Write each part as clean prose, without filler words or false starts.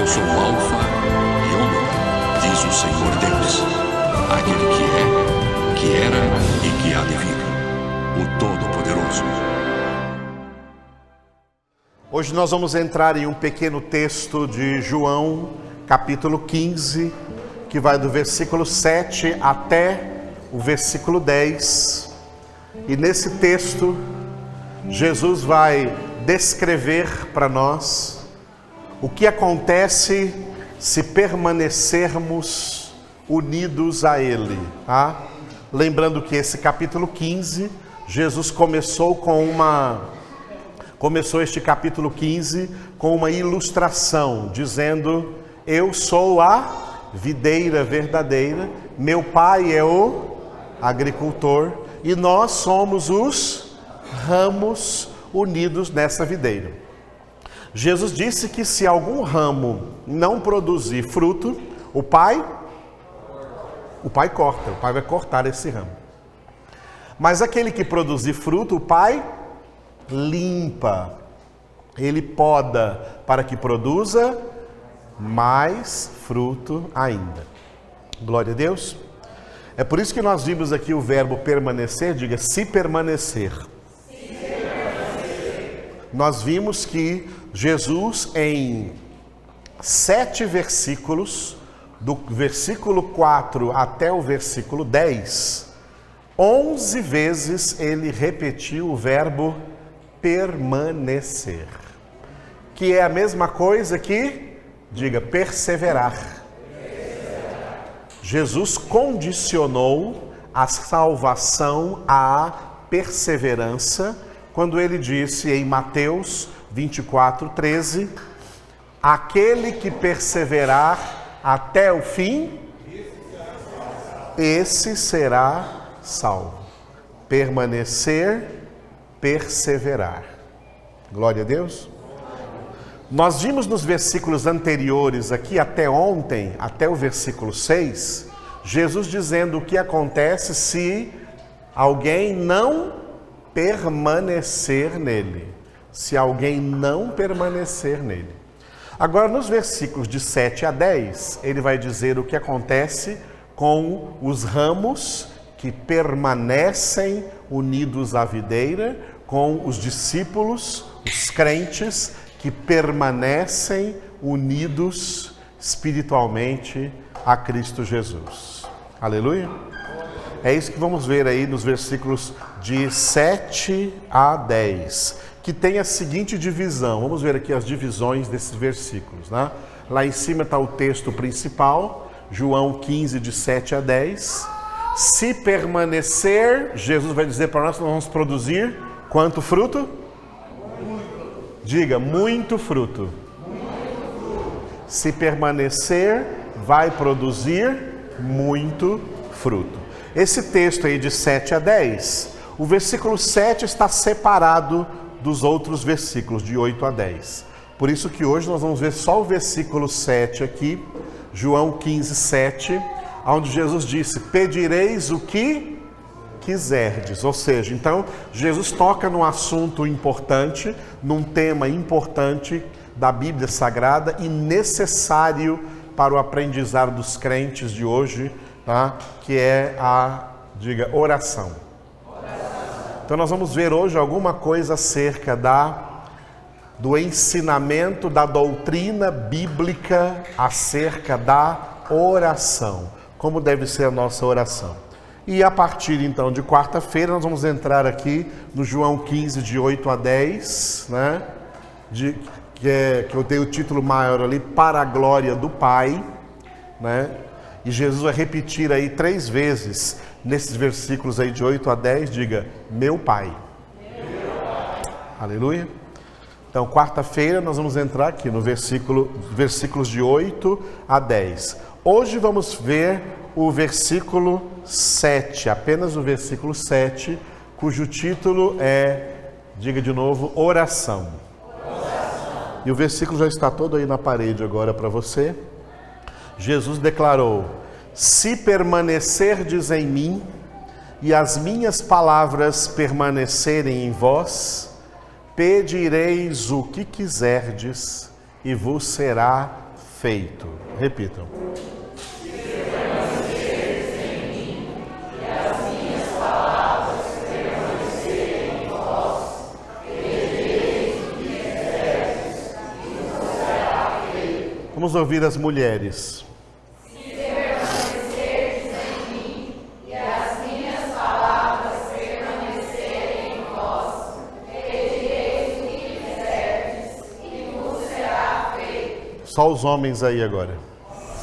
sou o Alfa e Ômega, diz o Senhor Deus, aquele que era e que há de vir, o Todo-Poderoso. Hoje nós vamos entrar em um pequeno texto de João, capítulo 15, que vai do versículo 7 até o versículo 10. E nesse texto, Jesus vai descrever para nós o que acontece se permanecermos unidos a Ele, tá? Lembrando que esse capítulo 15, Jesus começou este capítulo 15 com uma ilustração, dizendo: eu sou a videira verdadeira, meu pai é o agricultor e nós somos os ramos unidos nessa videira. Jesus disse que se algum ramo não produzir fruto, o pai corta, o pai vai cortar esse ramo. Mas aquele que produzir fruto, o pai limpa, ele poda para que produza mais fruto ainda. Glória a Deus. É por isso que nós vimos aqui o verbo permanecer, diga se permanecer. Nós vimos que Jesus, em 7 versículos, do versículo 4 até o versículo 10, 11 vezes ele repetiu o verbo permanecer, que é a mesma coisa que, diga, perseverar. Jesus condicionou a salvação à perseverança, quando ele disse em Mateus 24:13, aquele que perseverar até o fim, esse será salvo. Permanecer, perseverar. Glória a Deus. Nós vimos nos versículos anteriores aqui, até ontem, até o versículo 6, Jesus dizendo o que acontece se alguém não permanecer nele. Se alguém não permanecer nele. Agora, nos versículos de 7 a 10, ele vai dizer o que acontece com os ramos que permanecem unidos à videira, com os discípulos, os crentes, que permanecem unidos espiritualmente a Cristo Jesus. Aleluia? É isso que vamos ver aí nos versículos de 7 a 10, que tem a seguinte divisão. Vamos ver aqui as divisões desses versículos, né? Lá em cima está o texto principal, João 15, de 7 a 10. Se permanecer, Jesus vai dizer para nós que nós vamos produzir quanto fruto? Diga, muito fruto. Se permanecer, vai produzir muito fruto. Esse texto aí de 7 a 10, o versículo 7 está separado dos outros versículos, de 8 a 10. Por isso que hoje nós vamos ver só o versículo 7 aqui, João 15, 7, onde Jesus disse: pedireis o que quiserdes. Ou seja, então, Jesus toca num assunto importante, num tema importante da Bíblia Sagrada e necessário para o aprendizado dos crentes de hoje, tá? Que é diga, oração. Então nós vamos ver hoje alguma coisa acerca do ensinamento, da doutrina bíblica acerca da oração. Como deve ser a nossa oração. E a partir então de quarta-feira nós vamos entrar aqui no João 15, de 8 a 10, né? Que eu dei o título maior ali, para a glória do Pai, né? E Jesus vai repetir aí 3 vezes nesses versículos aí de 8 a 10, diga, meu Pai. Meu Pai. Aleluia. Então, quarta-feira nós vamos entrar aqui no versículos de 8 a 10. Hoje vamos ver o versículo 7, apenas o versículo 7, cujo título é, diga de novo, oração. E o versículo já está todo aí na parede agora para você. Jesus declarou: se permanecerdes em mim e as minhas palavras permanecerem em vós, pedireis o que quiserdes e vos será feito. Repitam. Vamos ouvir as mulheres. Se permanecerdes em mim e as minhas palavras permanecerem em vós, pedireis o que quiserdes e vos será feito. Só os homens aí agora.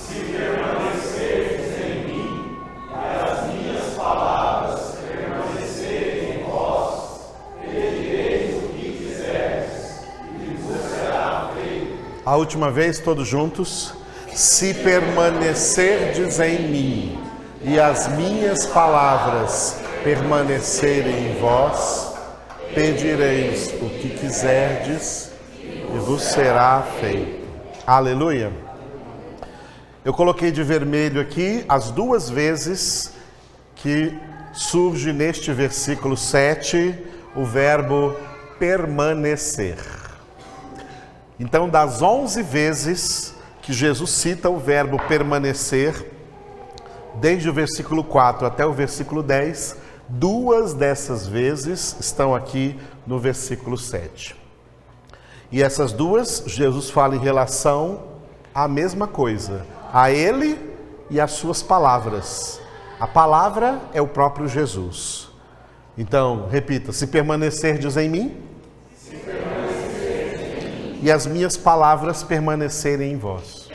Se permanecerdes em mim e as minhas palavras permanecerem em vós, pedireis o que quiserdes e vos será feito. A última vez, todos juntos. Se permanecerdes em mim e as minhas palavras permanecerem em vós, pedireis o que quiserdes e vos será feito. Aleluia. Eu coloquei de vermelho aqui as duas vezes que surge neste versículo 7 o verbo permanecer. Então, das 11 vezes que Jesus cita o verbo permanecer, desde o versículo 4 até o versículo 10, duas dessas vezes estão aqui no versículo 7. E essas duas, Jesus fala em relação à mesma coisa, a Ele e às suas palavras. A palavra é o próprio Jesus. Então, repita, se permanecerdes em mim, e as minhas palavras permanecerem em vós.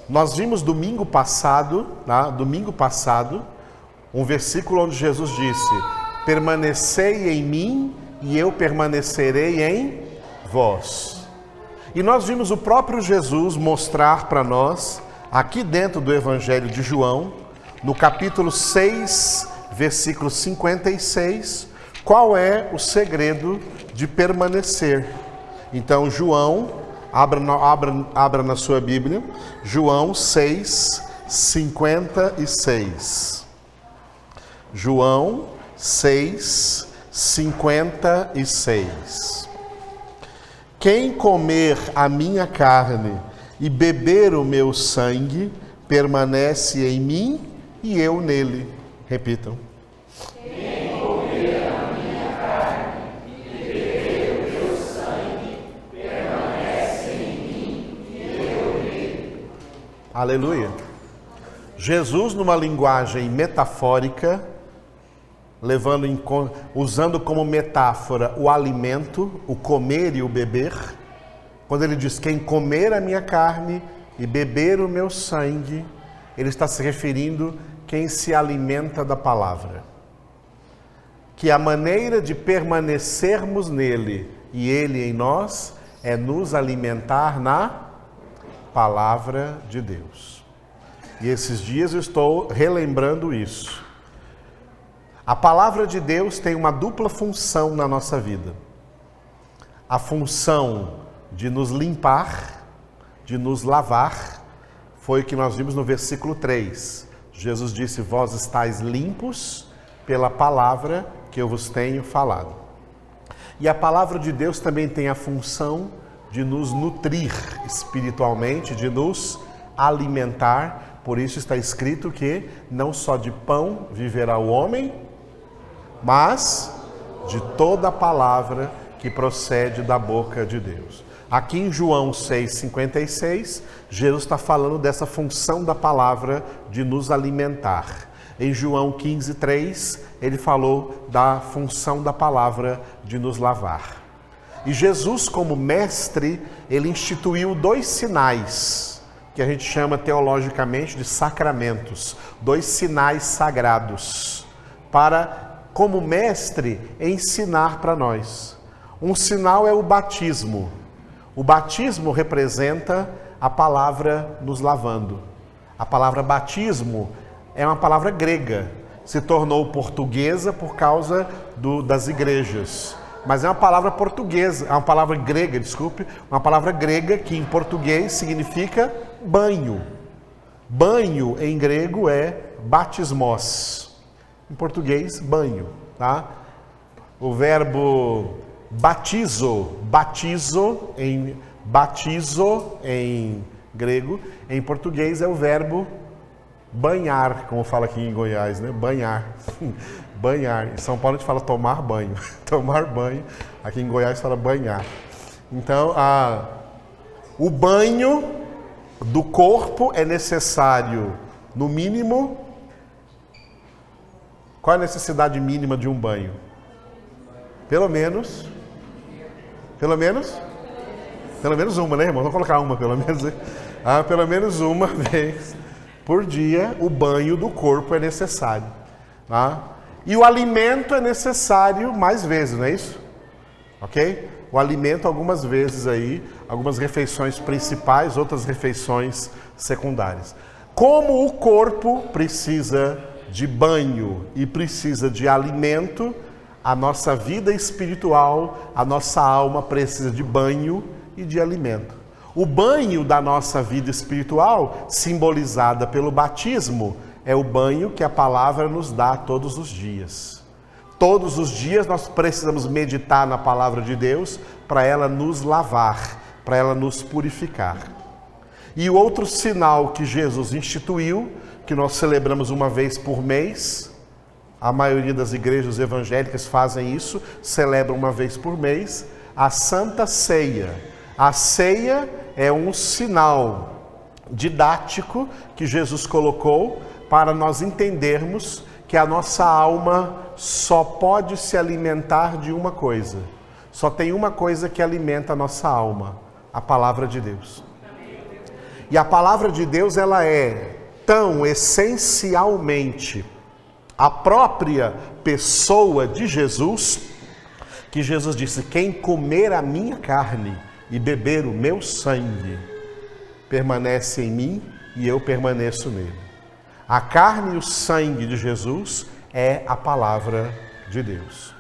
Nós vimos domingo passado, um versículo onde Jesus disse: permanecei em mim e eu permanecerei em vós. E nós vimos o próprio Jesus mostrar para nós, aqui dentro do Evangelho de João, no capítulo 6, versículo 56, qual é o segredo de permanecer. Então, João, abra na sua Bíblia, João 6, 56. João 6, 56. Quem comer a minha carne e beber o meu sangue, permanece em mim e eu nele. Repitam. Aleluia. Jesus, numa linguagem metafórica, usando como metáfora o alimento, o comer e o beber, quando ele diz: quem comer a minha carne e beber o meu sangue, ele está se referindo a quem se alimenta da palavra. Que a maneira de permanecermos nele e ele em nós é nos alimentar na palavra de Deus. E esses dias eu estou relembrando isso. A palavra de Deus tem uma dupla função na nossa vida. A função de nos limpar, de nos lavar, foi o que nós vimos no versículo 3. Jesus disse: vós estáis limpos pela palavra que eu vos tenho falado. E a palavra de Deus também tem a função de nos nutrir espiritualmente, de nos alimentar. Por isso está escrito que não só de pão viverá o homem, mas de toda a palavra que procede da boca de Deus. Aqui em João 6,56, Jesus está falando dessa função da palavra de nos alimentar. Em João 15,3, ele falou da função da palavra de nos lavar. E Jesus, como mestre, ele instituiu 2 sinais, que a gente chama teologicamente de sacramentos, 2 sinais sagrados, para, como mestre, ensinar para nós. Um sinal é o batismo. O batismo representa a palavra nos lavando. A palavra batismo é uma palavra grega, se tornou portuguesa por causa das igrejas. Mas é uma palavra portuguesa, é uma palavra grega, uma palavra grega que em português significa banho. Banho em grego é batismos. Em português, banho, tá? O verbo batizo em grego, em português é o verbo banhar, como fala aqui em Goiás, né? Banhar. Banhar. Em São Paulo a gente fala tomar banho. Tomar banho. Aqui em Goiás fala banhar. Então, o banho do corpo é necessário, no mínimo. Qual é a necessidade mínima de um banho? Pelo menos uma, né, irmão? Vamos colocar uma, pelo menos. Né? Pelo menos uma vez por dia o banho do corpo é necessário. E o alimento é necessário mais vezes, não é isso? Ok? O alimento algumas vezes aí, algumas refeições principais, outras refeições secundárias. Como o corpo precisa de banho e precisa de alimento, a nossa vida espiritual, a nossa alma precisa de banho e de alimento. O banho da nossa vida espiritual, simbolizada pelo batismo, é o banho que a palavra nos dá todos os dias. Todos os dias nós precisamos meditar na palavra de Deus para ela nos lavar, para ela nos purificar. E o outro sinal que Jesus instituiu, que nós celebramos uma vez por mês, a maioria das igrejas evangélicas fazem isso, celebram uma vez por mês, a Santa Ceia. A ceia é um sinal didático que Jesus colocou para nós entendermos que a nossa alma só pode se alimentar de uma coisa. Só tem uma coisa que alimenta a nossa alma, a palavra de Deus. E a palavra de Deus, ela é tão essencialmente a própria pessoa de Jesus, que Jesus disse: quem comer a minha carne e beber o meu sangue, permanece em mim e eu permaneço nele. A carne e o sangue de Jesus é a palavra de Deus.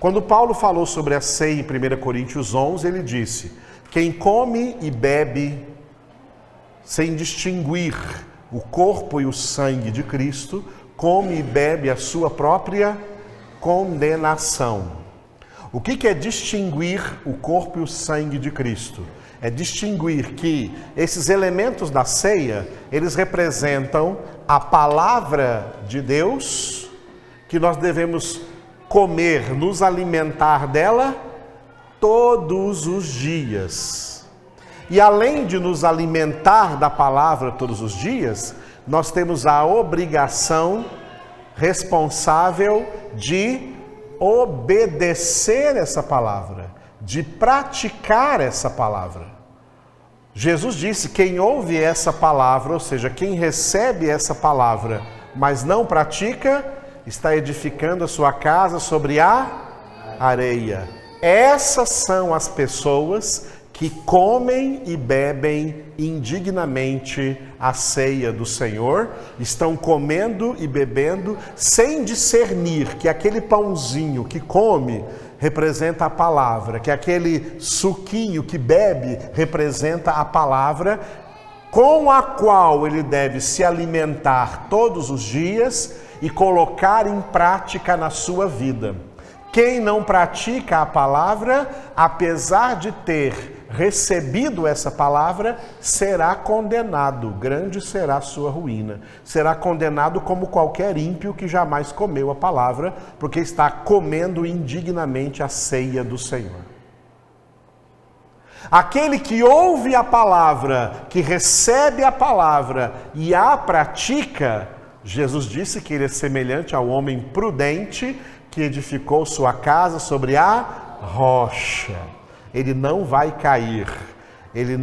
Quando Paulo falou sobre a ceia em 1 Coríntios 11, ele disse: quem come e bebe sem distinguir o corpo e o sangue de Cristo, come e bebe a sua própria condenação. O que é distinguir o corpo e o sangue de Cristo? É distinguir que esses elementos da ceia, eles representam a palavra de Deus, que nós devemos comer, nos alimentar dela todos os dias. E além de nos alimentar da palavra todos os dias, nós temos a obrigação responsável de obedecer essa palavra, de praticar essa palavra. Jesus disse: quem ouve essa palavra, ou seja, quem recebe essa palavra, mas não pratica, está edificando a sua casa sobre a areia. Essas são as pessoas que comem e bebem indignamente a ceia do Senhor, estão comendo e bebendo sem discernir que aquele pãozinho que come representa a palavra, que aquele suquinho que bebe representa a palavra, com a qual ele deve se alimentar todos os dias e colocar em prática na sua vida. Quem não pratica a palavra, apesar de ter recebido essa palavra, será condenado, grande será a sua ruína. Será condenado como qualquer ímpio que jamais comeu a palavra, porque está comendo indignamente a ceia do Senhor. Aquele que ouve a palavra, que recebe a palavra e a pratica, Jesus disse que ele é semelhante ao homem prudente que edificou sua casa sobre a rocha. Ele não vai cair, ele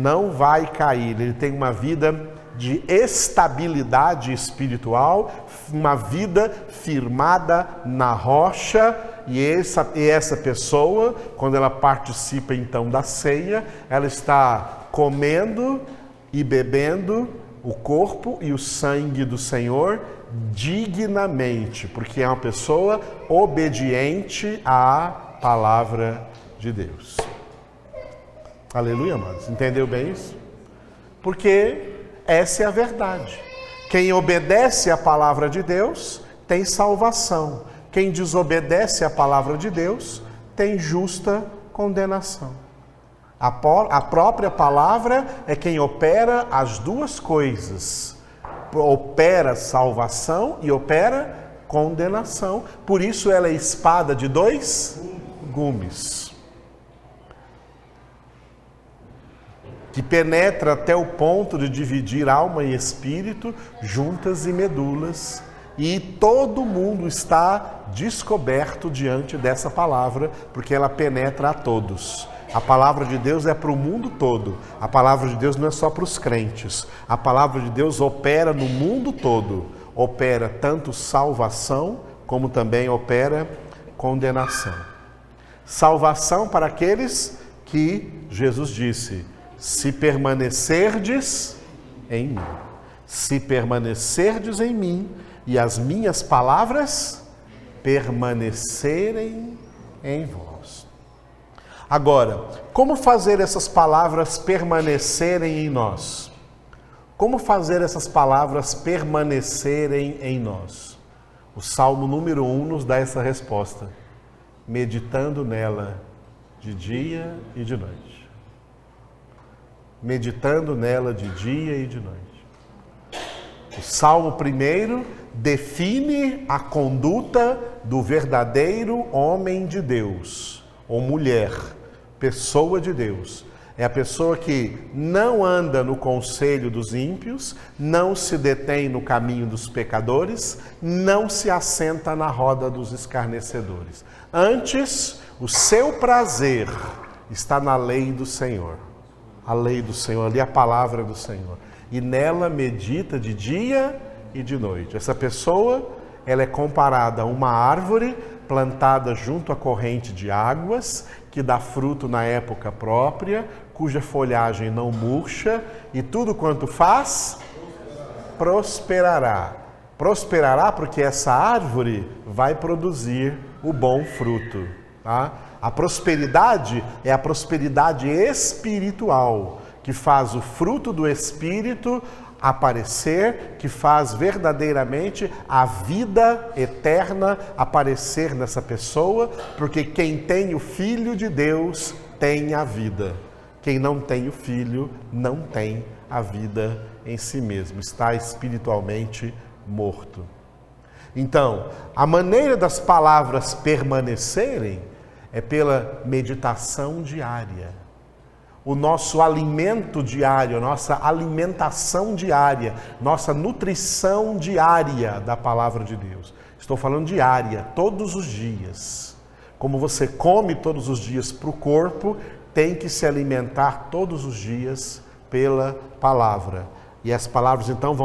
tem uma vida de estabilidade espiritual, uma vida firmada na rocha, e essa pessoa, quando ela participa então da ceia, ela está comendo e bebendo o corpo e o sangue do Senhor dignamente, porque é uma pessoa obediente à palavra de Deus. Aleluia, amados. Entendeu bem isso? Porque essa é a verdade. Quem obedece à palavra de Deus tem salvação. Quem desobedece à palavra de Deus tem justa condenação. A própria palavra é quem opera as duas coisas. Opera salvação e opera condenação. Por isso ela é espada de dois gumes, que penetra até o ponto de dividir alma e espírito, juntas e medulas, e todo mundo está descoberto diante dessa palavra, porque ela penetra a todos. A palavra de Deus é para o mundo todo. A palavra de Deus não é só para os crentes. A palavra de Deus opera no mundo todo. Opera tanto salvação, como também opera condenação. Salvação para aqueles que Jesus disse: se permanecerdes em mim. Se permanecerdes em mim e as minhas palavras permanecerem em vós. Agora, como fazer essas palavras permanecerem em nós? Como fazer essas palavras permanecerem em nós? O Salmo número 1 nos dá essa resposta: meditando nela de dia e de noite. Meditando nela de dia e de noite. O Salmo 1 define a conduta do verdadeiro homem de Deus, ou mulher, pessoa de Deus. É a pessoa que não anda no conselho dos ímpios, não se detém no caminho dos pecadores, não se assenta na roda dos escarnecedores. Antes, o seu prazer está na lei do Senhor. A lei do Senhor, ali a palavra do Senhor. E nela medita de dia e de noite. Essa pessoa, ela é comparada a uma árvore plantada junto à corrente de águas, que dá fruto na época própria, cuja folhagem não murcha, e tudo quanto faz, prosperará. Prosperará porque essa árvore vai produzir o bom fruto. Tá? A prosperidade é a prosperidade espiritual, que faz o fruto do Espírito aparecer, que faz verdadeiramente a vida eterna aparecer nessa pessoa, porque quem tem o Filho de Deus tem a vida. Quem não tem o Filho não tem a vida em si mesmo, está espiritualmente morto. Então, a maneira das palavras permanecerem é pela meditação diária. O nosso alimento diário, nossa alimentação diária, nossa nutrição diária da palavra de Deus. Estou falando diária, todos os dias. Como você come todos os dias para o corpo, tem que se alimentar todos os dias pela palavra. E as palavras então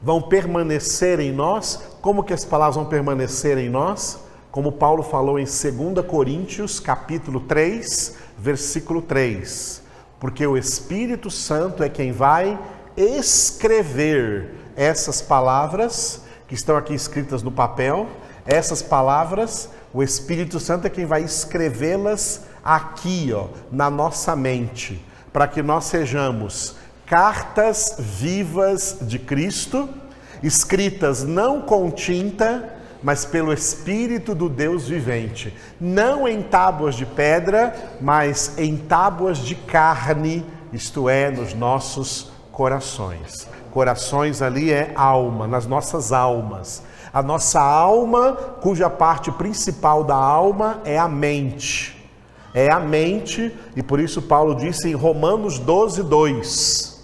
vão permanecer em nós. Como que as palavras vão permanecer em nós? Como Paulo falou em 2 Coríntios, capítulo 3, versículo 3. Porque o Espírito Santo é quem vai escrever essas palavras que estão aqui escritas no papel. Essas palavras, o Espírito Santo é quem vai escrevê-las aqui, na nossa mente, para que nós sejamos cartas vivas de Cristo, escritas não com tinta, mas pelo Espírito do Deus vivente, não em tábuas de pedra, mas em tábuas de carne, isto é, nos nossos corações. Corações ali é alma, nas nossas almas. A nossa alma, cuja parte principal da alma é a mente. É a mente, e por isso Paulo disse em Romanos 12, 2: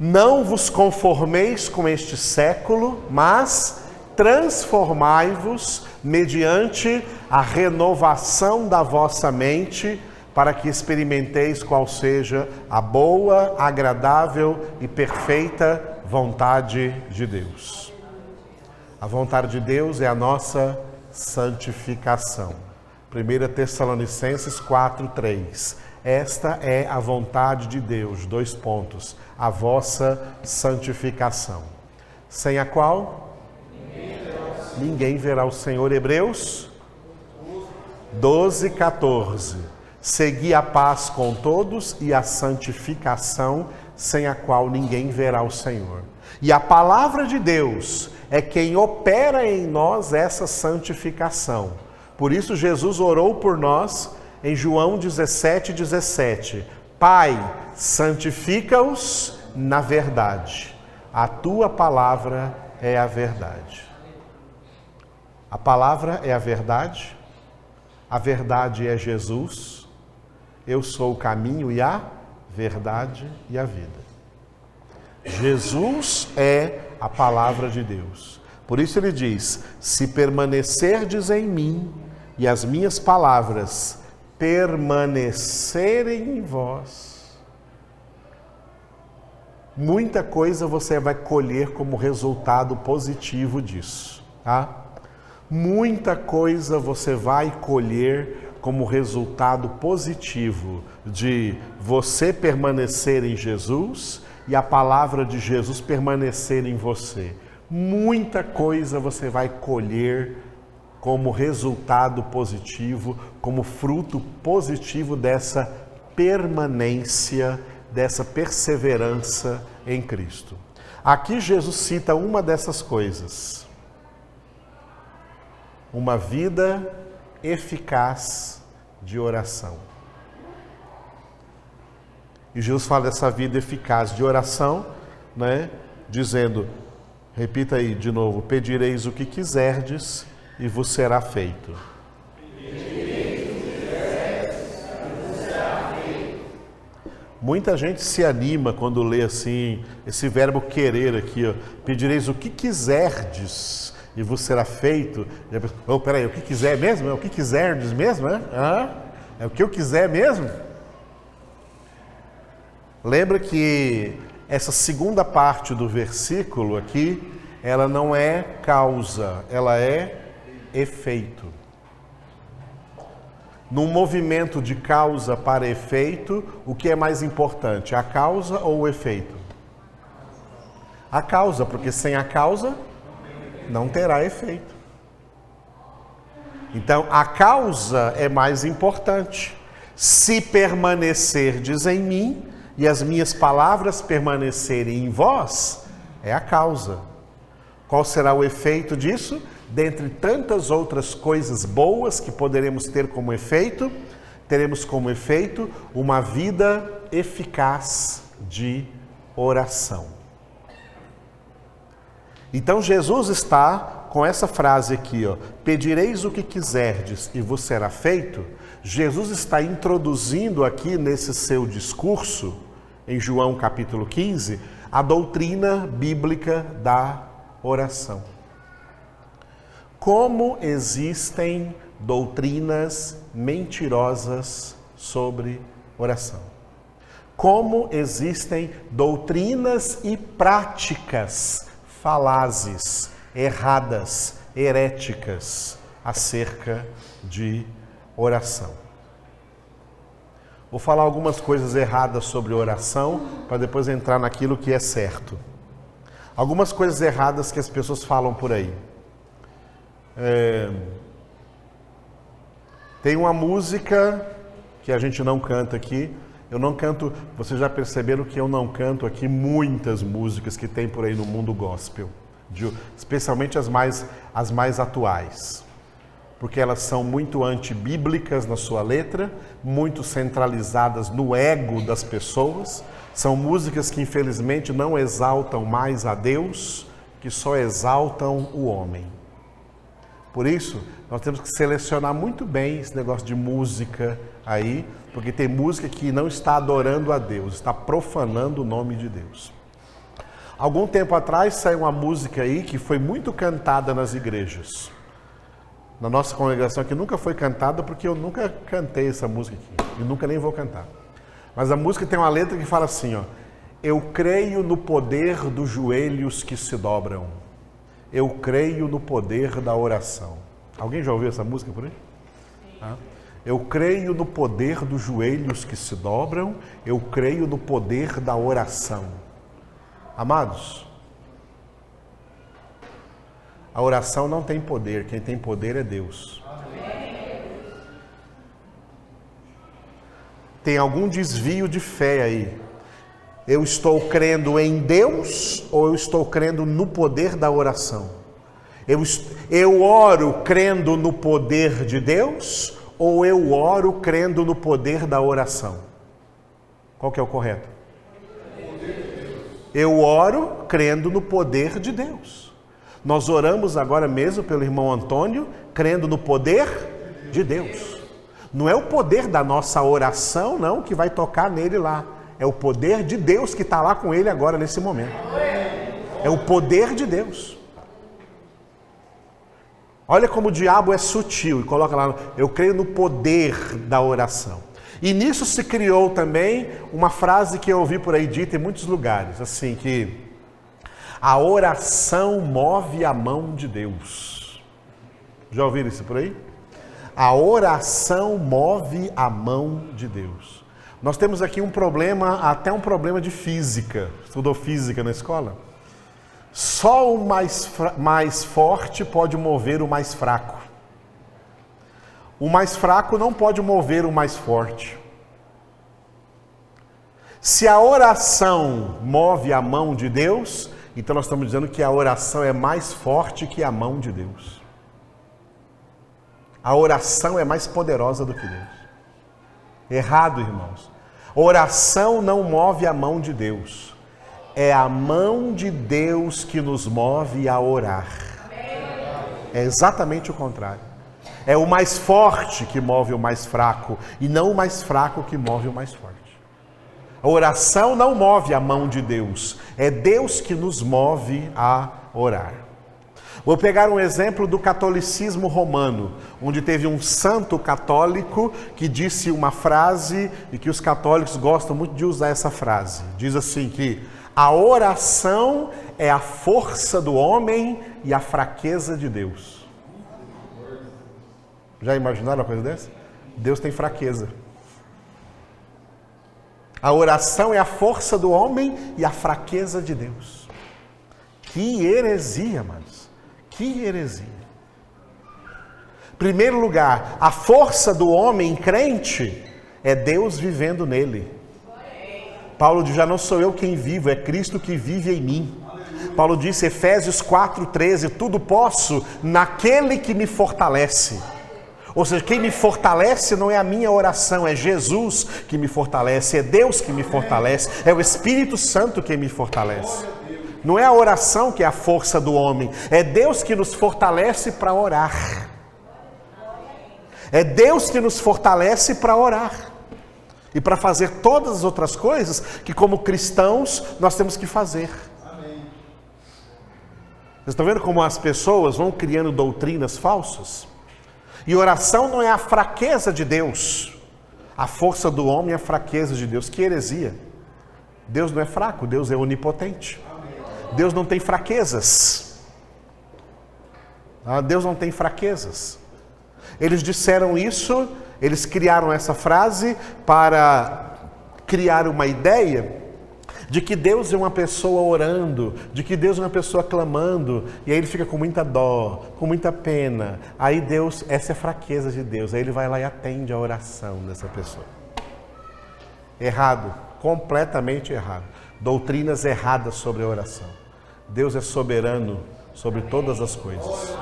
não vos conformeis com este século, mas transformai-vos mediante a renovação da vossa mente, para que experimenteis qual seja a boa, agradável e perfeita vontade de Deus. A vontade de Deus é a nossa santificação. 1 Tessalonicenses 4:3. Esta é a vontade de Deus, 2 pontos, a vossa santificação, sem a qual ninguém verá o Senhor. Hebreus 12:14. Segui a paz com todos e a santificação, sem a qual ninguém verá o Senhor. E a palavra de Deus é quem opera em nós essa santificação. Por isso Jesus orou por nós em João 17:17. Pai, santifica-os na verdade. A tua palavra é a verdade. A palavra é a verdade é Jesus. Eu sou o caminho e a verdade e a vida. Jesus é a palavra de Deus. Por isso ele diz: se permanecerdes em mim e as minhas palavras permanecerem em vós, muita coisa você vai colher como resultado positivo disso, tá? Muita coisa você vai colher como resultado positivo de você permanecer em Jesus e a palavra de Jesus permanecer em você. Muita coisa você vai colher como resultado positivo, como fruto positivo dessa permanência, dessa perseverança em Cristo. Aqui Jesus cita uma dessas coisas: uma vida eficaz de oração. E Jesus fala dessa vida eficaz de oração, né? Dizendo, repita aí de novo: pedireis o que quiserdes e vos será feito. Muita gente se anima quando lê assim, esse verbo querer aqui, ó. Pedireis o que quiserdes e vos será feito. Oh, peraí, o que quiser mesmo? É o que quiserdes mesmo? É o que eu quiser mesmo? Lembra que essa segunda parte do versículo aqui, ela não é causa, ela é efeito. Num movimento de causa para efeito, o que é mais importante, a causa ou o efeito? A causa, porque sem a causa não terá efeito. Então, a causa é mais importante. Se permanecerdes em mim e as minhas palavras permanecerem em vós, é a causa. Qual será o efeito disso? Dentre tantas outras coisas boas que poderemos ter como efeito, teremos como efeito uma vida eficaz de oração. Então Jesus está com essa frase aqui, ó, pedireis o que quiserdes e vos será feito. Jesus está introduzindo aqui nesse seu discurso, em João capítulo 15, a doutrina bíblica da oração. Como existem doutrinas mentirosas sobre oração. Como existem doutrinas e práticas falazes, erradas, heréticas acerca de oração. Vou falar algumas coisas erradas sobre oração para depois entrar naquilo que é certo. Algumas coisas erradas que as pessoas falam por aí. Tem uma música que a gente não canta aqui. Eu não canto, vocês já perceberam que eu não canto aqui muitas músicas que tem por aí no mundo gospel, especialmente as mais atuais, porque elas são muito antibíblicas na sua letra, muito centralizadas no ego das pessoas. São músicas que infelizmente não exaltam mais a Deus, que só exaltam o homem. Por isso, nós temos que selecionar muito bem esse negócio de música aí, porque tem música que não está adorando a Deus, está profanando o nome de Deus. Algum tempo atrás saiu uma música aí que foi muito cantada nas igrejas. Na nossa congregação aqui nunca foi cantada porque eu nunca cantei essa música aqui, e nunca nem vou cantar. Mas a música tem uma letra que fala assim, ó: eu creio no poder dos joelhos que se dobram. Eu creio no poder da oração. Alguém já ouviu essa música por aí? Ah. Eu creio no poder dos joelhos que se dobram. Eu creio no poder da oração. Amados, a oração não tem poder. Quem tem poder é Deus. Tem algum desvio de fé aí. Eu estou crendo em Deus ou eu estou crendo no poder da oração? Eu oro crendo no poder de Deus ou eu oro crendo no poder da oração? Qual que é o correto? Eu oro crendo no poder de Deus. Nós oramos agora mesmo pelo irmão Antônio, crendo no poder de Deus. Não é o poder da nossa oração, não, que vai tocar nele lá. É o poder de Deus que está lá com ele agora, nesse momento. É o poder de Deus. Olha como o diabo é sutil e coloca lá, eu creio no poder da oração. E nisso se criou também uma frase que eu ouvi por aí dita em muitos lugares, assim, que a oração move a mão de Deus. Já ouviram isso por aí? A oração move a mão de Deus. Nós temos aqui um problema, até um problema de física. Estudou física na escola? Só o mais forte pode mover o mais fraco. O mais fraco não pode mover o mais forte. Se a oração move a mão de Deus, então nós estamos dizendo que a oração é mais forte que a mão de Deus. A oração é mais poderosa do que Deus. Errado, irmãos. Oração não move a mão de Deus. É a mão de Deus que nos move a orar. É exatamente o contrário. É o mais forte que move o mais fraco e não o mais fraco que move o mais forte. A oração não move a mão de Deus. É Deus que nos move a orar. Vou pegar um exemplo do catolicismo romano, onde teve um santo católico que disse uma frase e que os católicos gostam muito de usar essa frase. Diz assim que a oração é a força do homem e a fraqueza de Deus. Já imaginaram uma coisa dessa? Deus tem fraqueza. A oração é a força do homem e a fraqueza de Deus. Que heresia, amados. Que heresia. Primeiro lugar, a força do homem crente é Deus vivendo nele. Paulo diz, já não sou eu quem vivo, é Cristo que vive em mim. Paulo disse, Efésios 4,13, tudo posso naquele que me fortalece. Ou seja, quem me fortalece não é a minha oração, é Jesus que me fortalece, é Deus que me fortalece, é o Espírito Santo que me fortalece. Não é a oração que é a força do homem, é Deus que nos fortalece para orar. É Deus que nos fortalece para orar. E para fazer todas as outras coisas que como cristãos nós temos que fazer. Vocês estão vendo como as pessoas vão criando doutrinas falsas? E oração não é a fraqueza de Deus. A força do homem é a fraqueza de Deus. Que heresia. Deus não é fraco, Deus é onipotente. Deus não tem fraquezas. Deus não tem fraquezas. Eles disseram isso, eles criaram essa frase para criar uma ideia de que Deus é uma pessoa orando, de que Deus é uma pessoa clamando, e aí ele fica com muita dó, com muita pena. Aí Deus, essa é a fraqueza de Deus, aí ele vai lá e atende a oração dessa pessoa. Errado, completamente errado. Doutrinas erradas sobre a oração. Deus é soberano sobre todas as coisas.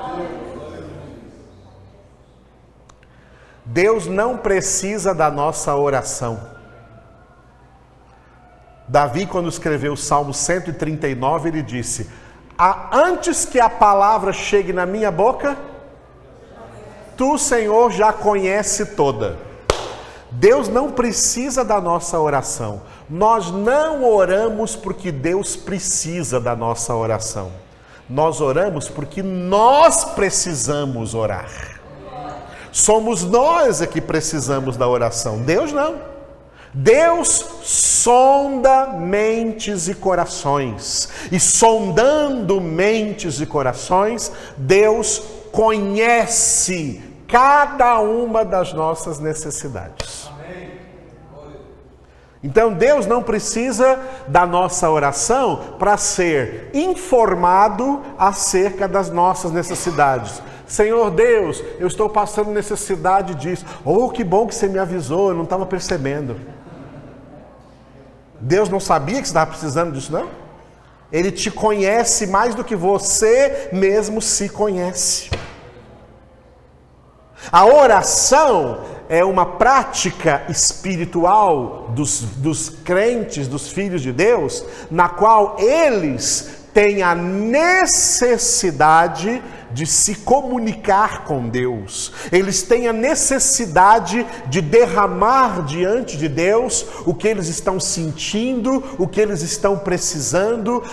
Deus não precisa da nossa oração. Davi, quando escreveu o Salmo 139, ele disse, antes que a palavra chegue na minha boca, tu, Senhor, já conhece toda. Deus não precisa da nossa oração. Nós não oramos porque Deus precisa da nossa oração. Nós oramos porque nós precisamos orar. Somos nós que precisamos da oração, Deus não. Deus sonda mentes e corações, e sondando mentes e corações, Deus conhece cada uma das nossas necessidades. Então Deus não precisa da nossa oração para ser informado acerca das nossas necessidades. Senhor Deus, eu estou passando necessidade disso. Oh, que bom que você me avisou, eu não estava percebendo. Deus não sabia que você estava precisando disso, não? Ele te conhece mais do que você mesmo se conhece. A oração é uma prática espiritual dos crentes, dos filhos de Deus, na qual eles têm a necessidade de se comunicar com Deus. Eles têm a necessidade de derramar diante de Deus o que eles estão sentindo, o que eles estão precisando,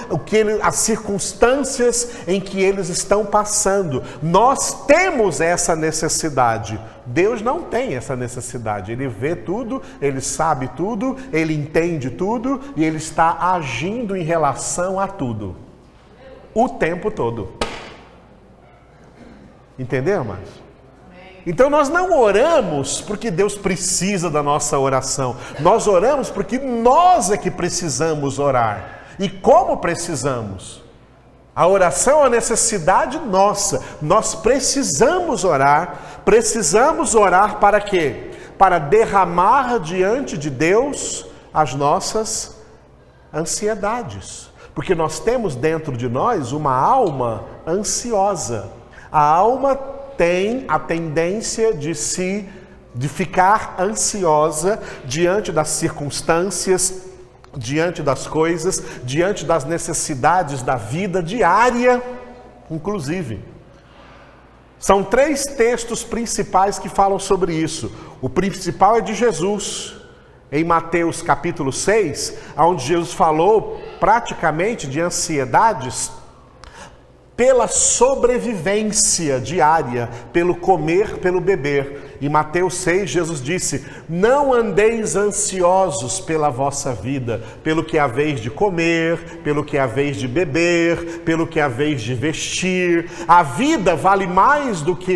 as circunstâncias em que eles estão passando. Nós temos essa necessidade. Deus não tem essa necessidade. Ele vê tudo, Ele sabe tudo, Ele entende tudo e Ele está agindo em relação a tudo. O tempo todo. Entendeu, mas? Então nós não oramos porque Deus precisa da nossa oração. Nós oramos porque nós é que precisamos orar. E como precisamos? A oração é uma necessidade nossa. Nós precisamos orar. Precisamos orar para quê? Para derramar diante de Deus as nossas ansiedades. Porque nós temos dentro de nós uma alma ansiosa. A alma tem a tendência de ficar ansiosa diante das circunstâncias, diante das coisas, diante das necessidades da vida diária, inclusive. São 3 textos principais que falam sobre isso. O principal é de Jesus, em Mateus capítulo 6, onde Jesus falou praticamente de ansiedades pela sobrevivência diária, pelo comer, pelo beber. Em Mateus 6, Jesus disse: não andeis ansiosos pela vossa vida, pelo que haveis de comer, pelo que haveis de beber, pelo que haveis de vestir. A vida vale mais do que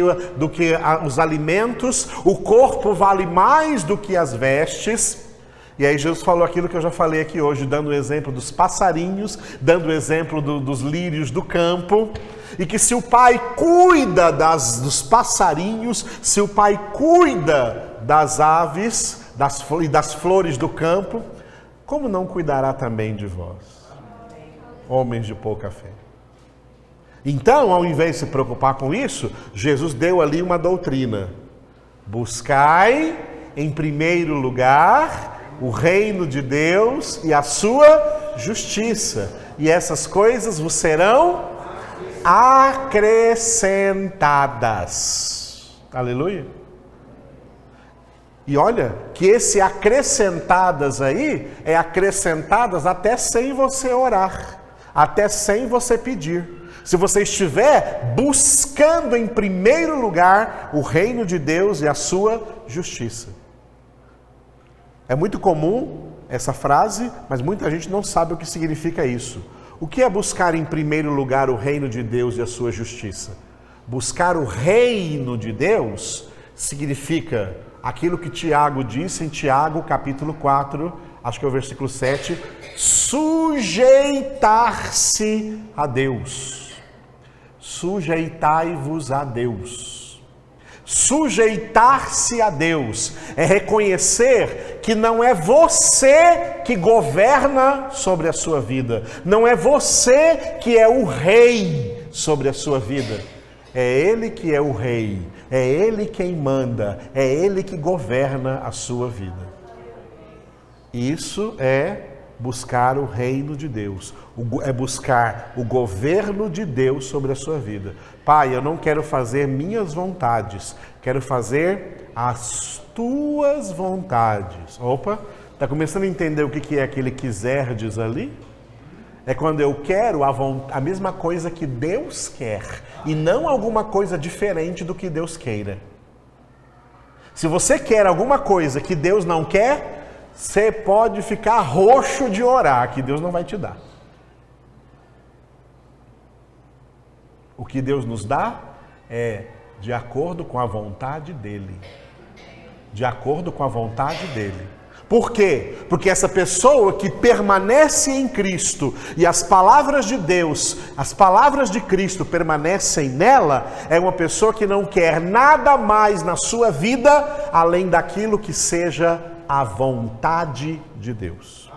os alimentos, o corpo vale mais do que as vestes. E aí Jesus falou aquilo que eu já falei aqui hoje, dando o exemplo dos passarinhos, dando o exemplo dos lírios do campo, e que se o Pai cuida dos passarinhos, se o Pai cuida das aves e das flores do campo, como não cuidará também de vós, homens de pouca fé? Então, ao invés de se preocupar com isso, Jesus deu ali uma doutrina: buscai em primeiro lugar o reino de Deus e a sua justiça, e essas coisas vos serão acrescentadas. Aleluia. E olha que esse acrescentadas aí é acrescentadas até sem você orar, até sem você pedir. Se você estiver buscando em primeiro lugar o reino de Deus e a sua justiça. É muito comum essa frase, mas muita gente não sabe o que significa isso. O que é buscar em primeiro lugar o reino de Deus e a sua justiça? Buscar o reino de Deus significa aquilo que Tiago disse em Tiago capítulo 4, acho que é o versículo 7, sujeitar-se a Deus. Sujeitai-vos a Deus. Sujeitar-se a Deus é reconhecer que não é você que governa sobre a sua vida, não é você que é o rei sobre a sua vida, é Ele que é o rei, é Ele quem manda, é Ele que governa a sua vida. Isso é buscar o reino de Deus, é buscar o governo de Deus sobre a sua vida. Pai, eu não quero fazer minhas vontades, quero fazer as tuas vontades. Opa, está começando a entender o que é aquele quiserdes ali? É quando eu quero a mesma coisa que Deus quer, e não alguma coisa diferente do que Deus queira. Se você quer alguma coisa que Deus não quer, você pode ficar roxo de orar, que Deus não vai te dar. O que Deus nos dá é de acordo com a vontade dEle. De acordo com a vontade dEle. Por quê? Porque essa pessoa que permanece em Cristo e as palavras de Deus, as palavras de Cristo permanecem nela, é uma pessoa que não quer nada mais na sua vida além daquilo que seja a vontade de Deus.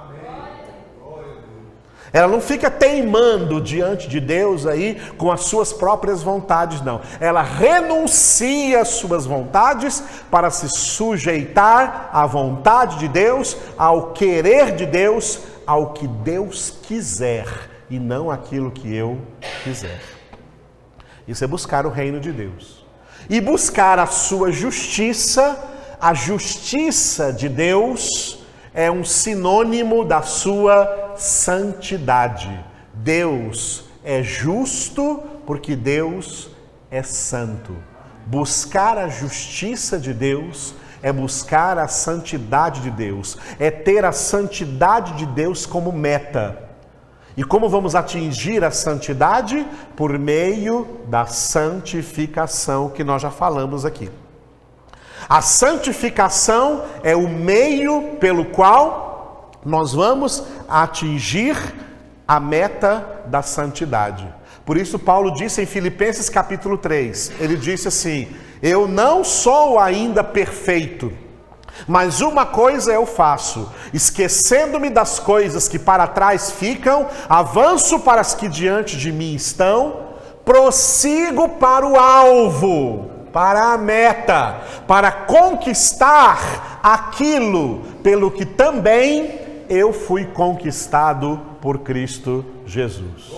Ela não fica teimando diante de Deus aí com as suas próprias vontades, não. Ela renuncia às suas vontades para se sujeitar à vontade de Deus, ao querer de Deus, ao que Deus quiser e não aquilo que eu quiser. Isso é buscar o reino de Deus. E buscar a sua justiça, a justiça de Deus é um sinônimo da sua santidade. Deus é justo porque Deus é santo. Buscar a justiça de Deus é buscar a santidade de Deus, é ter a santidade de Deus como meta. E como vamos atingir a santidade? Por meio da santificação que nós já falamos aqui. A santificação é o meio pelo qual nós vamos atingir a meta da santidade. Por isso Paulo disse em Filipenses capítulo 3, ele disse assim: eu não sou ainda perfeito, mas uma coisa eu faço, esquecendo-me das coisas que para trás ficam, avanço para as que diante de mim estão, prossigo para o alvo, para a meta, para conquistar aquilo pelo que também eu fui conquistado por Cristo Jesus.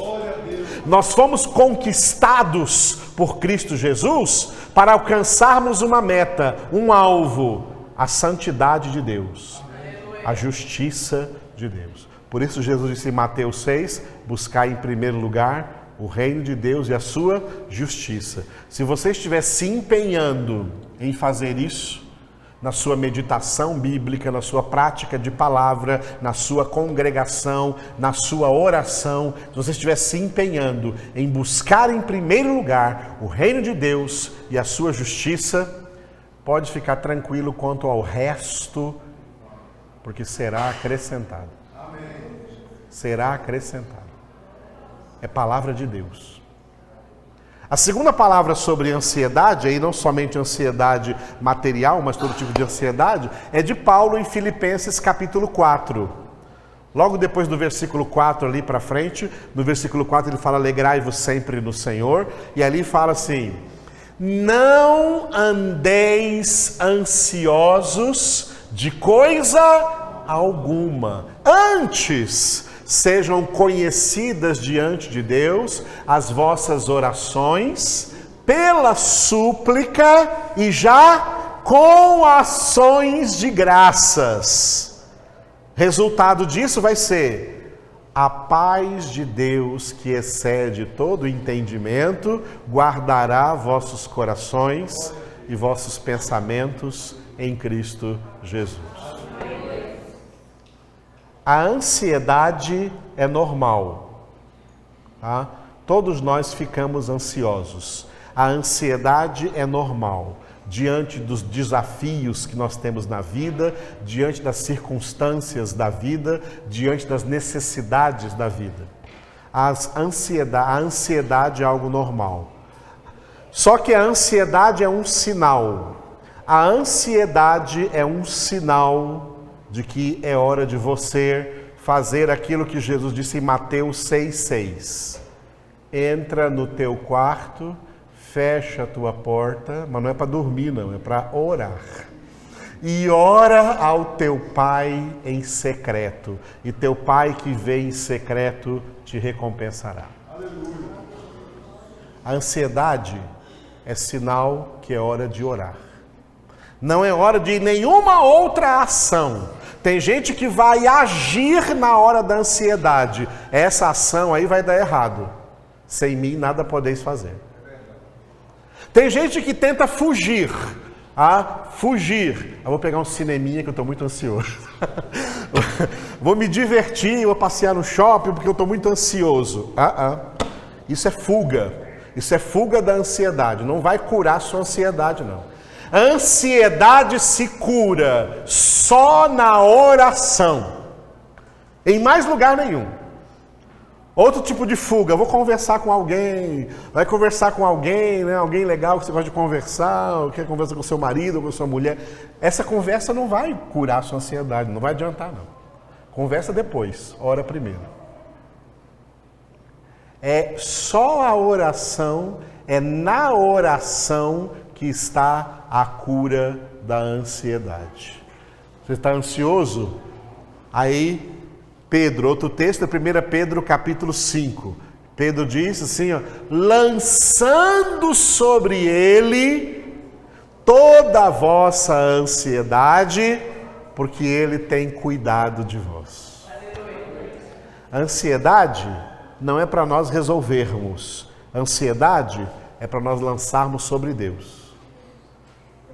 Nós fomos conquistados por Cristo Jesus para alcançarmos uma meta, um alvo, a santidade de Deus, a justiça de Deus. Por isso Jesus disse em Mateus 6, buscar em primeiro lugar o reino de Deus e a sua justiça. Se você estiver se empenhando em fazer isso, na sua meditação bíblica, na sua prática de palavra, na sua congregação, na sua oração, se você estiver se empenhando em buscar em primeiro lugar o reino de Deus e a sua justiça, pode ficar tranquilo quanto ao resto, porque será acrescentado. Será acrescentado. É palavra de Deus. A segunda palavra sobre ansiedade, aí não somente ansiedade material, mas todo tipo de ansiedade, é de Paulo em Filipenses capítulo 4. Logo depois do versículo 4 ali para frente, no versículo 4 ele fala: alegrai-vos sempre no Senhor, e ali fala assim: não andeis ansiosos de coisa alguma, antes sejam conhecidas diante de Deus as vossas orações, pela súplica e já com ações de graças. Resultado disso vai ser: a paz de Deus, que excede todo entendimento, guardará vossos corações e vossos pensamentos em Cristo Jesus. A ansiedade é normal, tá? Todos nós ficamos ansiosos. A ansiedade é normal diante dos desafios que nós temos na vida, diante das circunstâncias da vida, diante das necessidades da vida. A ansiedade é algo normal. Só que a ansiedade é um sinal. A ansiedade é um sinal de que é hora de você fazer aquilo que Jesus disse em Mateus 6,6. Entra no teu quarto, fecha a tua porta, mas não é para dormir não, é para orar. E ora ao teu Pai em secreto, e teu Pai que vê em secreto te recompensará. Aleluia. A ansiedade é sinal que é hora de orar. Não é hora de nenhuma outra ação. Tem gente que vai agir na hora da ansiedade. Essa ação aí vai dar errado. Sem mim nada podeis fazer. Tem gente que tenta fugir. Fugir. Eu vou pegar um cineminha que eu estou muito ansioso. Vou me divertir, vou passear no shopping porque eu estou muito ansioso. Isso é fuga. Isso é fuga da ansiedade. Não vai curar sua ansiedade, não. A ansiedade se cura só na oração. Em mais lugar nenhum. Outro tipo de fuga, vou conversar com alguém, vai conversar com alguém, né? Alguém legal que você gosta de conversar, ou quer conversar com seu marido ou com sua mulher. Essa conversa não vai curar a sua ansiedade, não vai adiantar não. Conversa depois, ora primeiro. É só a oração, é na oração que está a cura da ansiedade. Você está ansioso? Aí, Pedro, outro texto é 1 Pedro capítulo 5. Pedro diz assim, ó, lançando sobre ele toda a vossa ansiedade, porque ele tem cuidado de vós. A ansiedade não é para nós resolvermos. A ansiedade é para nós lançarmos sobre Deus,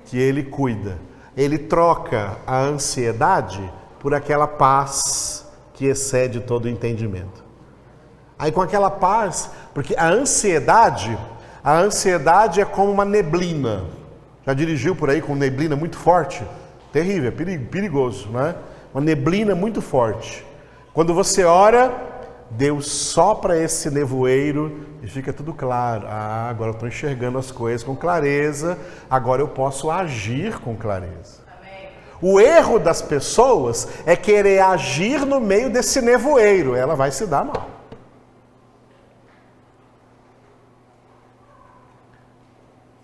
que Ele cuida. Ele troca a ansiedade por aquela paz que excede todo o entendimento. Aí com aquela paz, porque a ansiedade é como uma neblina. Já dirigiu por aí com neblina muito forte? Terrível, é perigoso, né? Uma neblina muito forte. Quando você ora, Deus sopra esse nevoeiro e fica tudo claro. Ah, agora eu estou enxergando as coisas com clareza, agora eu posso agir com clareza. Amém. O erro das pessoas é querer agir no meio desse nevoeiro, ela vai se dar mal.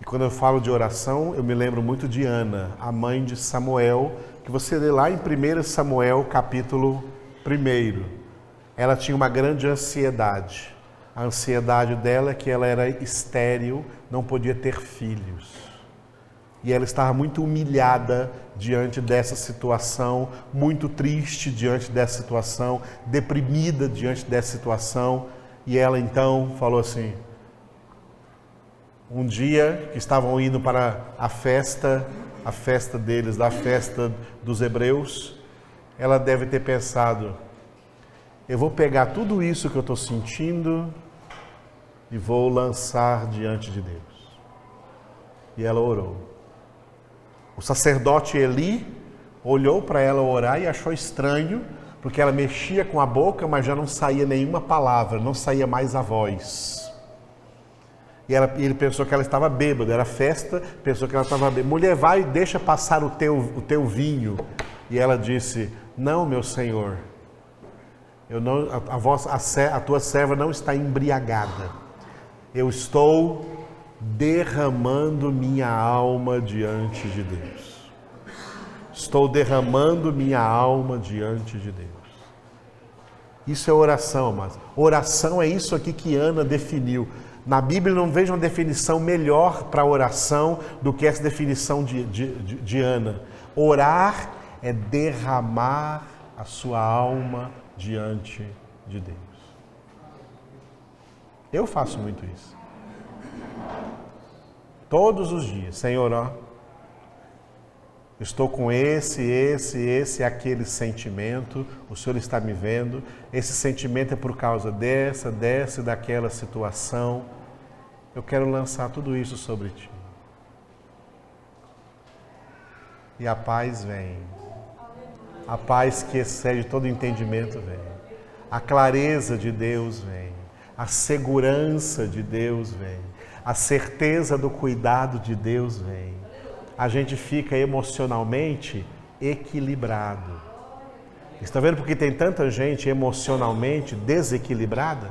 E quando eu falo de oração, eu me lembro muito de Ana, a mãe de Samuel, que você lê lá em 1 Samuel capítulo 1. Ela tinha uma grande ansiedade. A ansiedade dela é que ela era estéril, não podia ter filhos. E ela estava muito humilhada diante dessa situação, muito triste diante dessa situação, deprimida diante dessa situação. E ela então falou assim, um dia que estavam indo para a festa deles, a festa dos hebreus, ela deve ter pensado, eu vou pegar tudo isso que eu estou sentindo e vou lançar diante de Deus. E ela orou. O sacerdote Eli olhou para ela orar e achou estranho, porque ela mexia com a boca, mas já não saía nenhuma palavra, não saía mais a voz. E ele pensou que ela estava bêbada, era festa, pensou que ela estava bêbada. Mulher, vai e deixa passar o teu vinho. E ela disse, não, meu senhor, a tua serva não está embriagada. Eu estou derramando minha alma diante de Deus. Estou derramando minha alma diante de Deus. Isso é oração, mas oração é isso aqui que Ana definiu. Na Bíblia não vejo uma definição melhor para oração do que essa definição de Ana. Orar é derramar a sua alma diante de Deus. Eu faço muito isso. Todos os dias, Senhor, ó, estou com aquele sentimento, o Senhor está me vendo, esse sentimento é por causa dessa e daquela situação. Eu quero lançar tudo isso sobre Ti. E a paz vem. A paz que excede todo entendimento vem. A clareza de Deus vem. A segurança de Deus vem. A certeza do cuidado de Deus vem. A gente fica emocionalmente equilibrado. Está vendo porque tem tanta gente emocionalmente desequilibrada?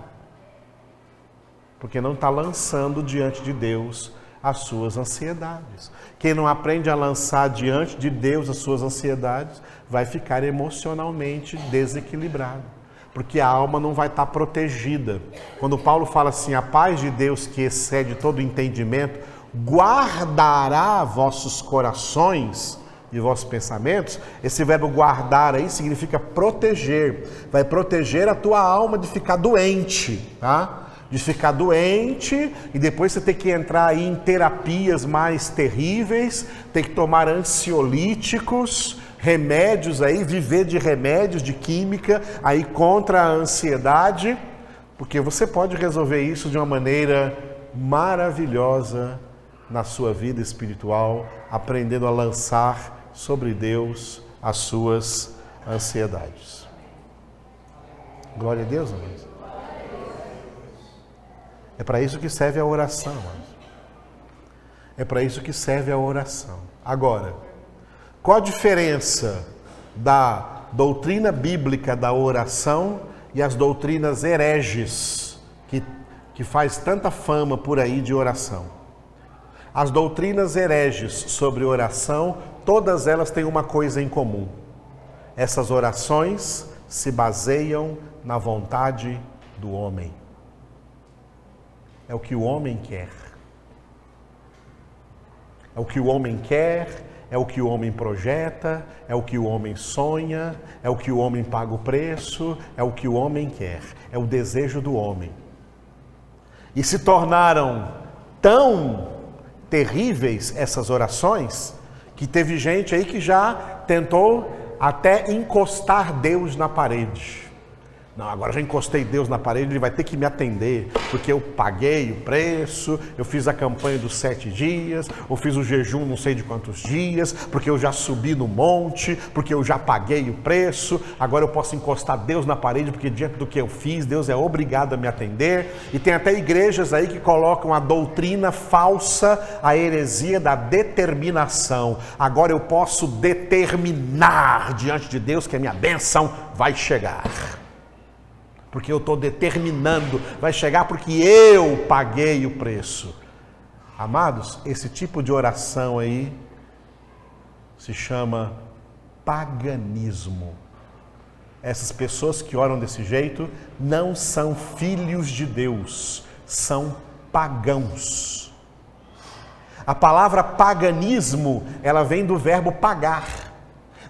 Porque não está lançando diante de Deus as suas ansiedades. Quem não aprende a lançar diante de Deus as suas ansiedades, vai ficar emocionalmente desequilibrado. Porque a alma não vai estar protegida. Quando Paulo fala assim, a paz de Deus que excede todo entendimento, guardará vossos corações e vossos pensamentos. Esse verbo guardar aí significa proteger. Vai proteger a tua alma de ficar doente, tá? De ficar doente e depois você ter que entrar aí em terapias mais terríveis, ter que tomar ansiolíticos, remédios aí, viver de remédios, de química aí contra a ansiedade, porque você pode resolver isso de uma maneira maravilhosa na sua vida espiritual, aprendendo a lançar sobre Deus as suas ansiedades. Glória a Deus, amados. É para isso que serve a oração, amados. É para isso que serve a oração. Agora, qual a diferença da doutrina bíblica da oração e as doutrinas hereges que que faz tanta fama por aí de oração. As doutrinas hereges sobre oração, todas elas têm uma coisa em comum. Essas orações se baseiam na vontade do homem. É o que o homem quer. É o que o homem quer, é o que o homem projeta, é o que o homem sonha, é o que o homem paga o preço, é o que o homem quer, é o desejo do homem. E se tornaram tão terríveis essas orações, que teve gente aí que já tentou até encostar Deus na parede. Não, agora já encostei Deus na parede, ele vai ter que me atender, porque eu paguei o preço, eu fiz a campanha dos 7 dias, eu fiz o jejum não sei de quantos dias, porque eu já subi no monte, porque eu já paguei o preço, agora eu posso encostar Deus na parede, porque diante do que eu fiz, Deus é obrigado a me atender. E tem até igrejas aí que colocam a doutrina falsa, a heresia da determinação. Agora eu posso determinar diante de Deus que a minha bênção vai chegar. Porque eu estou determinando, vai chegar porque eu paguei o preço. Amados, esse tipo de oração aí se chama paganismo. Essas pessoas que oram desse jeito não são filhos de Deus, são pagãos. A palavra paganismo, ela vem do verbo pagar.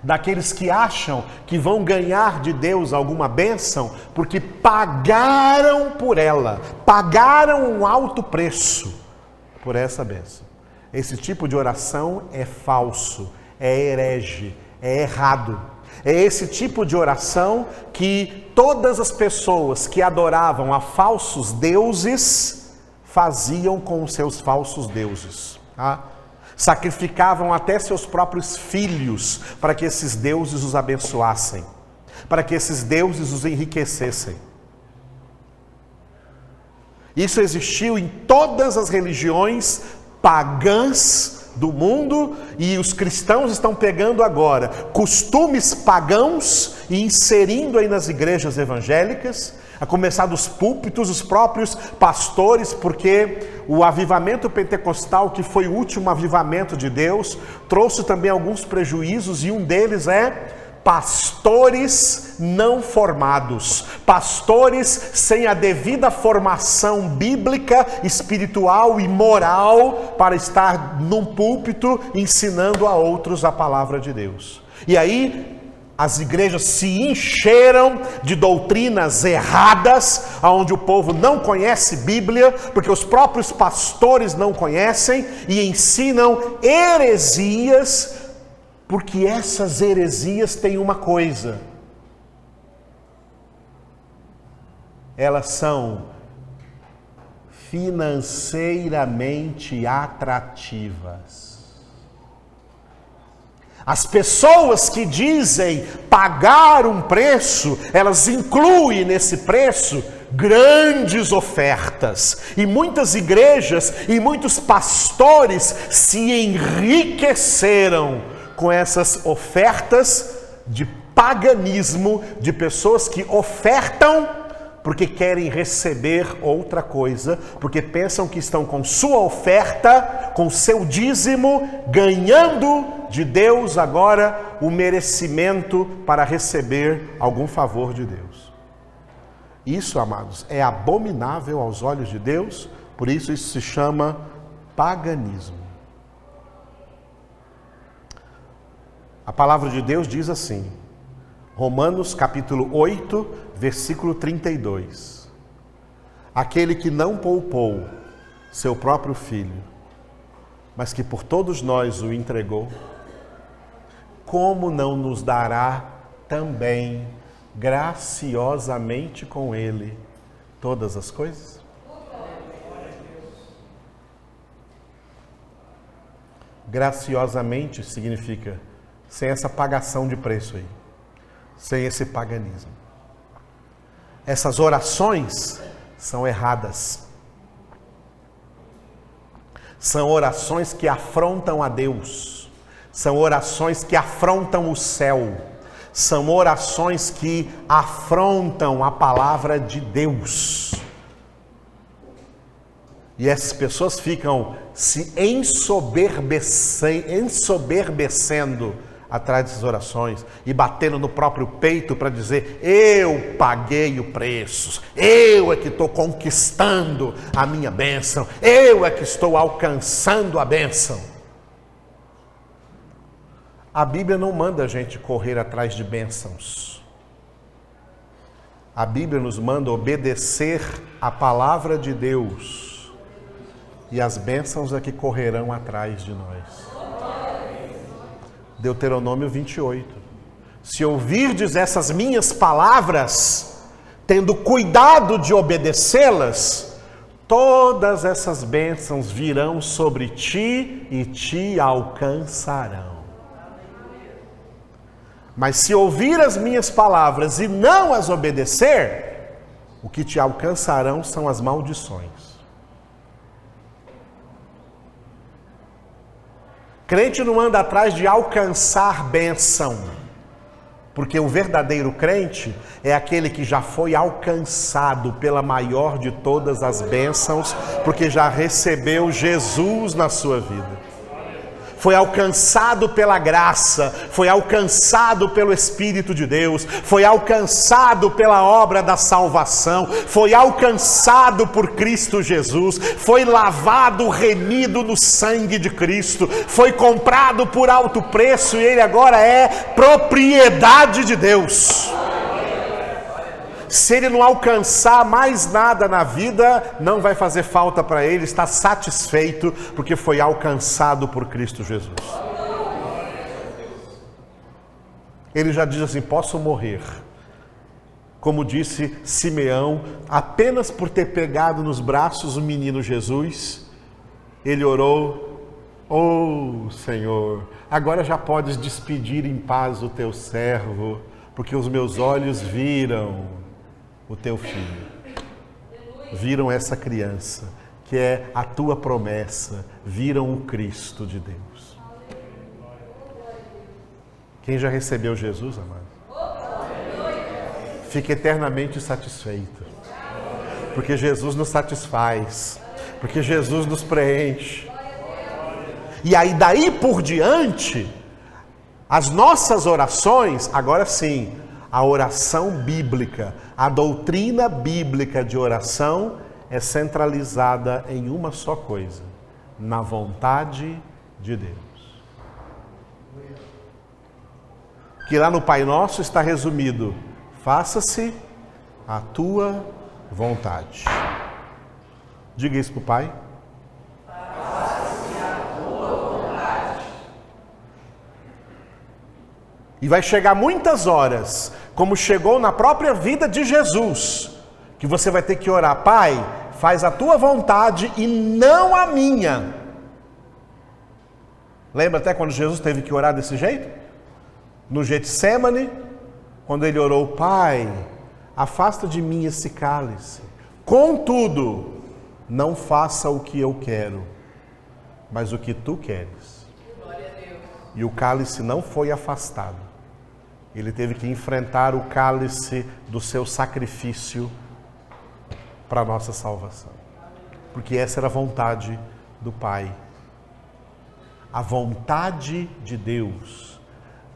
Daqueles que acham que vão ganhar de Deus alguma bênção porque pagaram por ela, pagaram um alto preço por essa bênção. Esse tipo de oração é falso, é herege, é errado. É esse tipo de oração que todas as pessoas que adoravam a falsos deuses faziam com os seus falsos deuses, tá? Sacrificavam até seus próprios filhos para que esses deuses os abençoassem, para que esses deuses os enriquecessem. Isso existiu em todas as religiões pagãs do mundo e os cristãos estão pegando agora costumes pagãos e inserindo aí nas igrejas evangélicas, a começar dos púlpitos, os próprios pastores, porque o avivamento pentecostal, que foi o último avivamento de Deus, trouxe também alguns prejuízos e um deles é pastores não formados, pastores sem a devida formação bíblica, espiritual e moral para estar num púlpito ensinando a outros a palavra de Deus. E aí as igrejas se encheram de doutrinas erradas, onde o povo não conhece Bíblia, porque os próprios pastores não conhecem e ensinam heresias, porque essas heresias têm uma coisa: elas são financeiramente atrativas. As pessoas que dizem pagar um preço, elas incluem nesse preço grandes ofertas. E muitas igrejas e muitos pastores se enriqueceram com essas ofertas de paganismo, de pessoas que ofertam porque querem receber outra coisa, porque pensam que estão com sua oferta, com seu dízimo, ganhando de Deus agora o merecimento para receber algum favor de Deus. Isso, amados, é abominável aos olhos de Deus, por isso se chama paganismo. A palavra de Deus diz assim, Romanos capítulo 8, versículo 32. Aquele que não poupou seu próprio filho, mas que por todos nós o entregou, como não nos dará também graciosamente com ele todas as coisas? Graciosamente significa sem essa pagação de preço aí, sem esse paganismo. Essas orações são erradas. São orações que afrontam a Deus. São orações que afrontam o céu. São orações que afrontam a palavra de Deus. E essas pessoas ficam se ensoberbecendo atrás dessas orações e batendo no próprio peito para dizer: eu paguei o preço, eu é que estou conquistando a minha bênção, eu é que estou alcançando a bênção. A Bíblia não manda a gente correr atrás de bênçãos. A Bíblia nos manda obedecer a palavra de Deus. E as bênçãos é que correrão atrás de nós. Deuteronômio 28. Se ouvirdes essas minhas palavras, tendo cuidado de obedecê-las, todas essas bênçãos virão sobre ti e te alcançarão. Mas se ouvir as minhas palavras e não as obedecer, o que te alcançarão são as maldições. Crente não anda atrás de alcançar bênção, porque o verdadeiro crente é aquele que já foi alcançado pela maior de todas as bênçãos, porque já recebeu Jesus na sua vida. Foi alcançado pela graça, foi alcançado pelo Espírito de Deus, foi alcançado pela obra da salvação, foi alcançado por Cristo Jesus, foi lavado, remido no sangue de Cristo, foi comprado por alto preço e ele agora é propriedade de Deus. Se ele não alcançar mais nada na vida, não vai fazer falta para ele, está satisfeito, porque foi alcançado por Cristo Jesus. Ele já diz assim: posso morrer. Como disse Simeão, apenas por ter pegado nos braços o menino Jesus, ele orou: oh Senhor, agora já podes despedir em paz o teu servo, porque os meus olhos viram o teu filho, viram essa criança, que é a tua promessa, viram o Cristo de Deus. Quem já recebeu Jesus, amado, fica eternamente satisfeito, porque Jesus nos satisfaz, porque Jesus nos preenche. E aí daí por diante, as nossas orações, agora sim, a oração bíblica, a doutrina bíblica de oração é centralizada em uma só coisa: na vontade de Deus. Que lá no Pai Nosso está resumido: faça-se a tua vontade. Diga isso para o Pai. E vai chegar muitas horas, como chegou na própria vida de Jesus, que você vai ter que orar: Pai, faz a tua vontade e não a minha. Lembra até quando Jesus teve que orar desse jeito? No Getsêmani, quando ele orou: Pai, afasta de mim esse cálice. Contudo, não faça o que eu quero, mas o que tu queres. E o cálice não foi afastado. Ele teve que enfrentar o cálice do seu sacrifício para a nossa salvação. Porque essa era a vontade do Pai. A vontade de Deus.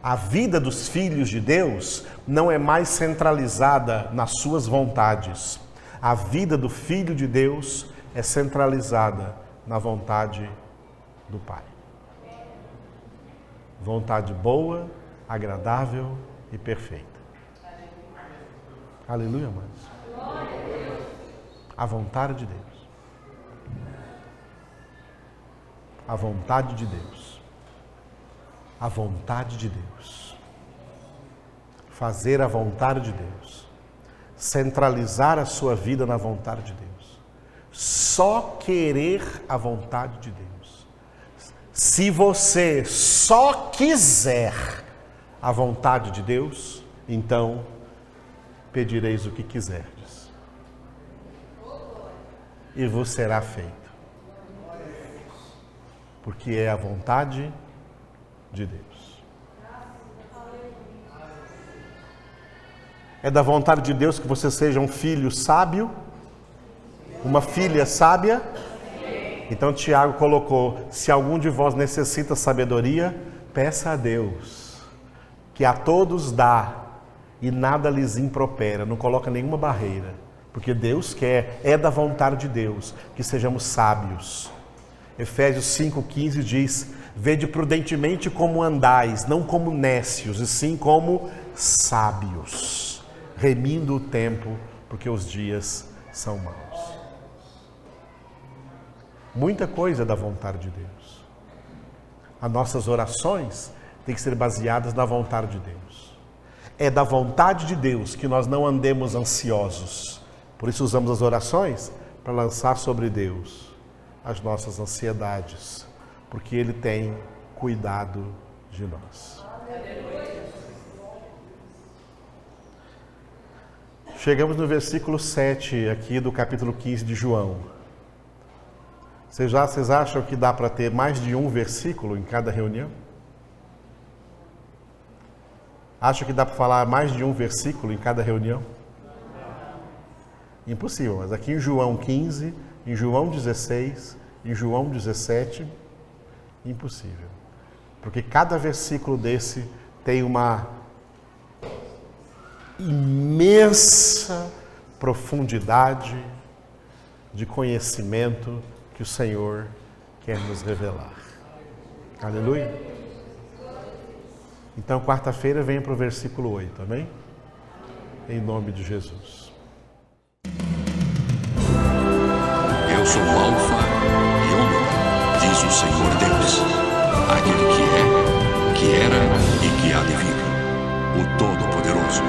A vida dos filhos de Deus não é mais centralizada nas suas vontades. A vida do Filho de Deus é centralizada na vontade do Pai. Vontade boa, agradável e perfeita. Aleluia, amados. A vontade de Deus. A vontade de Deus. A vontade de Deus. Fazer a vontade de Deus. Centralizar a sua vida na vontade de Deus. Só querer a vontade de Deus. Se você só quiser a vontade de Deus, então pedireis o que quiserdes, e vos será feito, porque é a vontade de Deus. É da vontade de Deus que você seja um filho sábio, uma filha sábia. Então Tiago colocou: se algum de vós necessita sabedoria, peça a Deus, que a todos dá e nada lhes impropera, não coloca nenhuma barreira, porque Deus quer, é da vontade de Deus, que sejamos sábios. Efésios 5,15 diz: vede prudentemente como andais, não como nécios, e sim como sábios, remindo o tempo, porque os dias são maus. Muita coisa é da vontade de Deus. As nossas orações têm que ser baseadas na vontade de Deus. É da vontade de Deus que nós não andemos ansiosos. Por isso usamos as orações para lançar sobre Deus as nossas ansiedades, porque Ele tem cuidado de nós. Chegamos no versículo 7 aqui do capítulo 15 de João. Vocês acham que dá para ter mais de um versículo em cada reunião? Acham que dá para falar mais de um versículo em cada reunião? Impossível, mas aqui em João 15, em João 16, em João 17, impossível. Porque cada versículo desse tem uma imensa profundidade de conhecimento que o Senhor quer nos revelar. Aleluia? Então, quarta-feira, venha para o versículo 8, amém? Em nome de Jesus. Eu sou o Alfa e Ômega, diz o Senhor Deus, aquele que é, que era e que há de vir, o Todo-Poderoso.